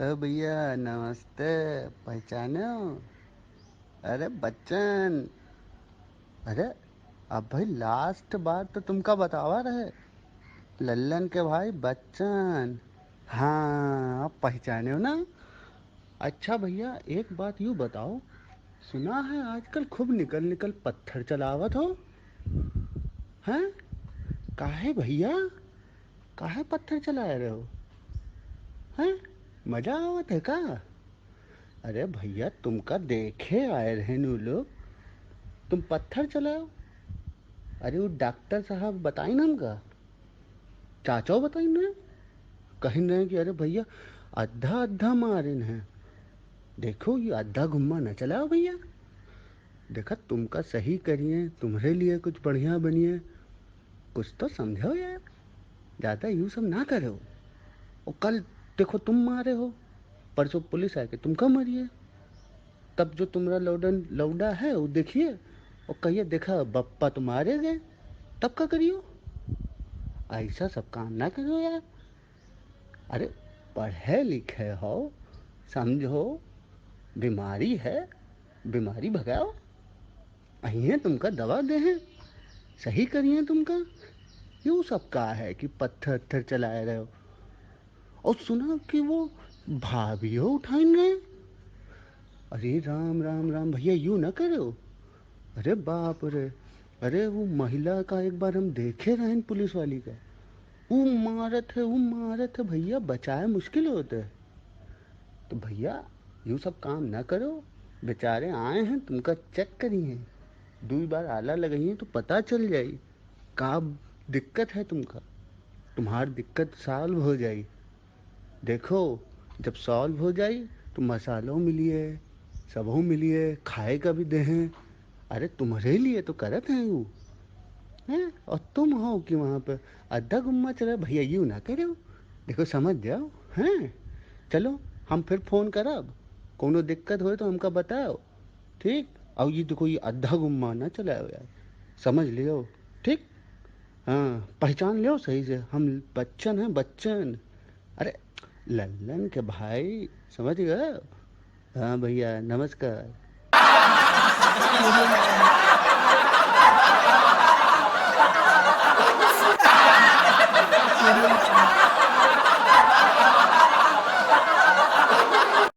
भैया नमस्ते। पहचाने हो? अरे बच्चन। अरे अब भाई लास्ट बार तो तुमका बतावा रहे। लल्लन के भाई बच्चन। हाँ आप पहचाने हो ना। अच्छा भैया एक बात यूँ बताओ। सुना है आजकल खूब निकल निकल पत्थर चलावत हो। हैं? काहे भैया? काहे पत्थर चला रहे हो? हैं? मजा आवत है का? अरे भैया तुमका देखे आए रहे नु लोग। तुम पत्थर चलाओ? अरे वो डॉक्टर साहब बताई ना हमका। चाचो बताई ना। कहीं नहीं कि अरे भैया अद्धा अद्धा मारे हैं। देखो ये अद्धा घुम्मा न चलाओ भैया। देखा तुमका सही करिए तुम्हारे लिए कुछ बढ़िया बनिए। कुछ तो समझो यार। ज़्यादा यूँ सब ना करो। और कल देखो तुम मारे हो। परसों पुलिस आके तुमका मारिए। तब जो तुम्हारा लौडन लौडा है वो देखिए। और कहिए देखा बप्पा तुम्हारे गए। तब का करियो। ऐसा सब काम ना करो यार। अरे पढ़े लिखे हो, समझो। बीमारी है, बीमारी भगाओ। अहिए तुमका दवा दे हैं, सही करिए तुमका। यूँ सब का है कि पत्थर अत्थर चलाए रहे हो। और सुना कि वो भाभियो उठाइन गए। अरे राम राम राम भैया यूँ ना करो। अरे बाप रे। अरे वो महिला का एक बार हम देखे रहे पुलिस वाली का। वो मारत है भैया बचाए मुश्किल होते है। तो भैया यूँ सब काम ना करो। बेचारे आए हैं तुमका चेक करिए। दो बार आला लगाइए तो पता चल जाई का दिक्कत है तुमका। तुम्हारी दिक्कत सॉल्व हो जाई। देखो जब सॉल्व हो जाई तो मसालों मिलिए, सबों मिलिए, खाए का भी दें। अरे तुम्हारे लिए तो करत हैं वो। हैं और तुम हो कि वहाँ पे अद्धा गुम्मा चला भैया यूँ ना करो। देखो समझ जाओ। हैं? चलो हम फिर फ़ोन करब। कोनो दिक्कत हो तो हमका बताओ। ठीक। और ये देखो ये अद्धा गुम्मा ना चलाओ यार। समझ लियो। ठीक। हाँ पहचान लियो सही से हम बच्चन हैं बच्चन। अरे लल्लन के भाई समझ गए। हाँ भैया नमस्कार।